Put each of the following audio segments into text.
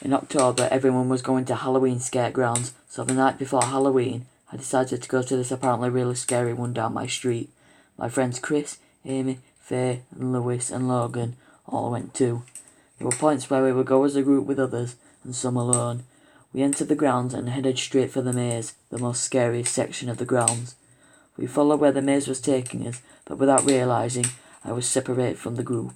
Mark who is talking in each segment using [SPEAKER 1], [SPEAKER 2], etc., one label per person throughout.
[SPEAKER 1] In October, everyone was going to Halloween skate grounds, so the night before Halloween, I decided to go to this apparently really scary one down my street. My friends Chris, Amy, Faye, and Lewis and Logan all went too. There were points where we would go as a group with others, and some alone. We entered the grounds and headed straight for the maze, the most scariest section of the grounds. We followed where the maze was taking us, but without realising, I was separated from the group.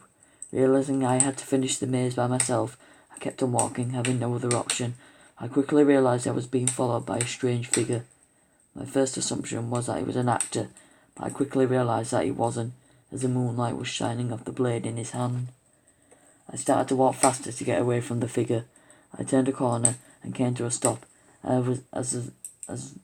[SPEAKER 1] Realising I had to finish the maze by myself, I kept on walking, having no other option. I quickly realised I was being followed by a strange figure. My first assumption was that he was an actor, but I quickly realised that he wasn't, as the moonlight was shining off the blade in his hand. I started to walk faster to get away from the figure. I turned a corner and came to a stop, as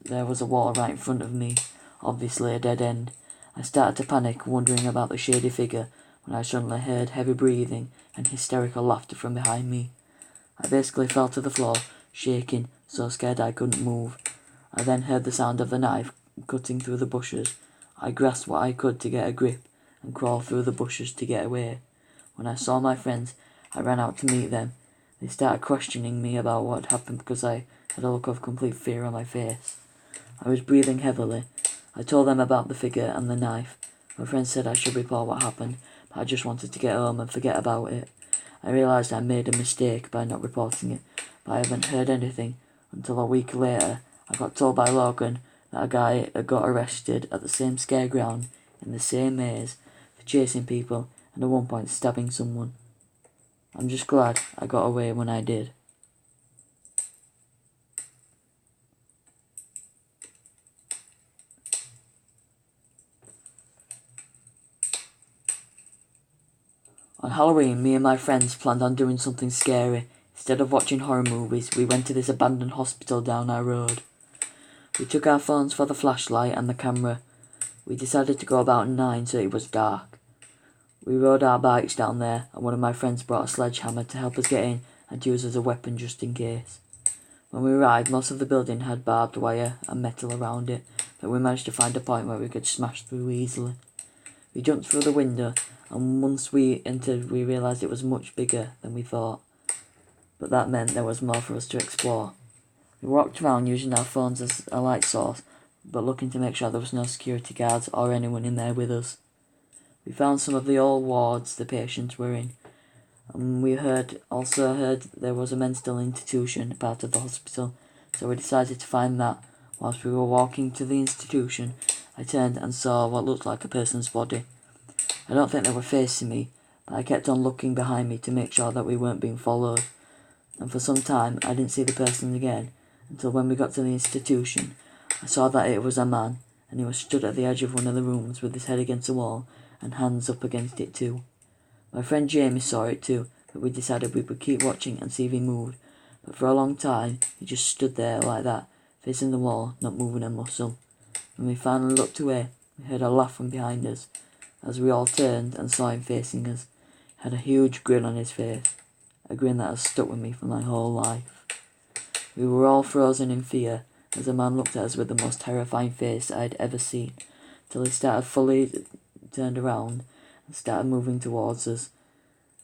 [SPEAKER 1] there was a wall right in front of me, obviously a dead end. I started to panic, wondering about the shady figure, when I suddenly heard heavy breathing and hysterical laughter from behind me. I basically fell to the floor, shaking, so scared I couldn't move. I then heard the sound of the knife cutting through the bushes. I grasped what I could to get a grip and crawled through the bushes to get away. When I saw my friends, I ran out to meet them. They started questioning me about what had happened because I had a look of complete fear on my face. I was breathing heavily. I told them about the figure and the knife. My friends said I should report what happened, but I just wanted to get home and forget about it. I realised I made a mistake by not reporting it, but I haven't heard anything until a week later. I got told by Logan that a guy had got arrested at the same scareground in the same maze for chasing people and at one point stabbing someone. I'm just glad I got away when I did. On Halloween, me and my friends planned on doing something scary. Instead of watching horror movies, we went to this abandoned hospital down our road. We took our phones for the flashlight and the camera. We decided to go about 9 so it was dark. We rode our bikes down there, and one of my friends brought a sledgehammer to help us get in and use as a weapon just in case. When we arrived, most of the building had barbed wire and metal around it, but we managed to find a point where we could smash through easily. We jumped through the window, and once we entered, we realised it was much bigger than we thought. But that meant there was more for us to explore. We walked around using our phones as a light source, but looking to make sure there was no security guards or anyone in there with us. We found some of the old wards the patients were in, and we also heard there was a mental institution part of the hospital, so we decided to find that. Whilst we were walking to the institution, I turned and saw what looked like a person's body. I don't think they were facing me, but I kept on looking behind me to make sure that we weren't being followed, and for some time I didn't see the person again, until when we got to the institution, I saw that it was a man, and he was stood at the edge of one of the rooms with his head against the wall and hands up against it too. My friend Jamie saw it too, but we decided we would keep watching and see if he moved, but for a long time he just stood there like that, facing the wall, not moving a muscle. When we finally looked away, we heard a laugh from behind us. As we all turned and saw him facing us, he had a huge grin on his face, a grin that has stuck with me for my whole life. We were all frozen in fear as the man looked at us with the most terrifying face I had ever seen, till he started fully turned around and started moving towards us.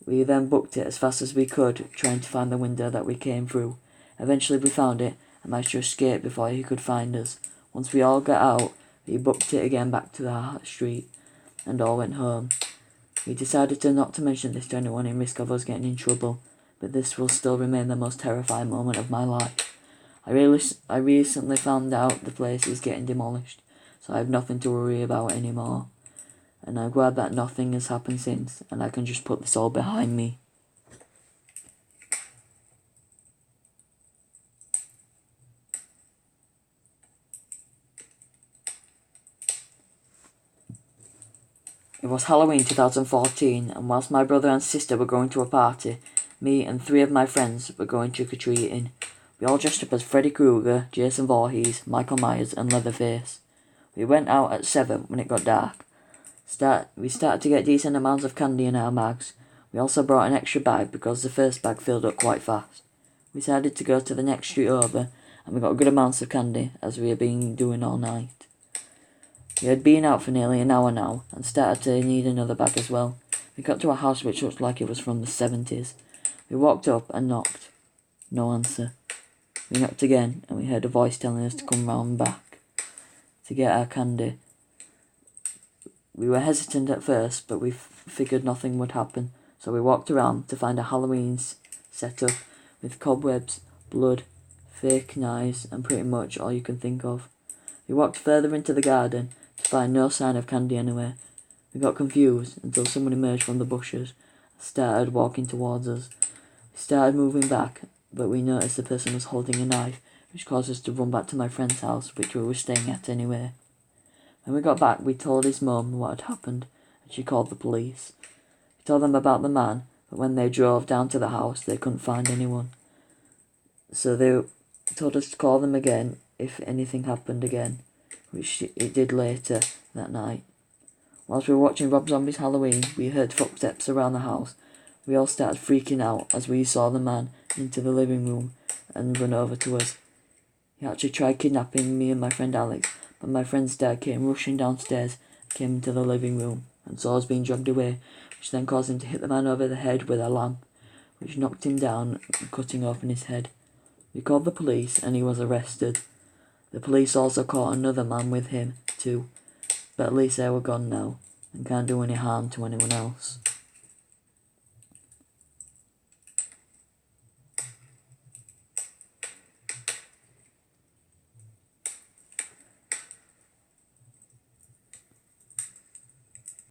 [SPEAKER 1] We then booked it as fast as we could, trying to find the window that we came through. Eventually we found it and managed to escape before he could find us. Once we all got out, we booked it again back to our street and all went home. We decided not to mention this to anyone in risk of us getting in trouble, but this will still remain the most terrifying moment of my life. I recently found out the place is getting demolished, so I have nothing to worry about anymore. And I'm glad that nothing has happened since, and I can just put this all behind me. It was Halloween 2014, and whilst my brother and sister were going to a party, me and 3 of my friends were going trick-or-treating. We all dressed up as Freddy Krueger, Jason Voorhees, Michael Myers and Leatherface. We went out at 7 when it got dark. We started to get decent amounts of candy in our bags. We also brought an extra bag because the first bag filled up quite fast. We decided to go to the next street over, and we got good amounts of candy as we had been doing all night. We had been out for nearly an hour now, and started to need another bag as well. We got to a house which looked like it was from the 70s. We walked up and knocked. No answer. We knocked again, and we heard a voice telling us to come round back to get our candy. We were hesitant at first, but we figured nothing would happen, so we walked around to find a Halloween set up with cobwebs, blood, fake knives, and pretty much all you can think of. We walked further into the garden to find no sign of candy anywhere. We got confused until someone emerged from the bushes and started walking towards us. We started moving back, but we noticed the person was holding a knife, which caused us to run back to my friend's house, which we were staying at anyway. When we got back, we told his mum what had happened, and she called the police. We told them about the man, but when they drove down to the house, they couldn't find anyone. So they told us to call them again if anything happened again, which it did later that night. Whilst we were watching Rob Zombie's Halloween, we heard footsteps around the house. We all started freaking out as we saw the man into the living room and run over to us. He actually tried kidnapping me and my friend Alex, but my friend's dad came rushing downstairs, came into the living room, and saw us being dragged away, which then caused him to hit the man over the head with a lamp, which knocked him down, cutting open his head. We called the police, and he was arrested. The police also caught another man with him, too, but at least they were gone now, and can't do any harm to anyone else.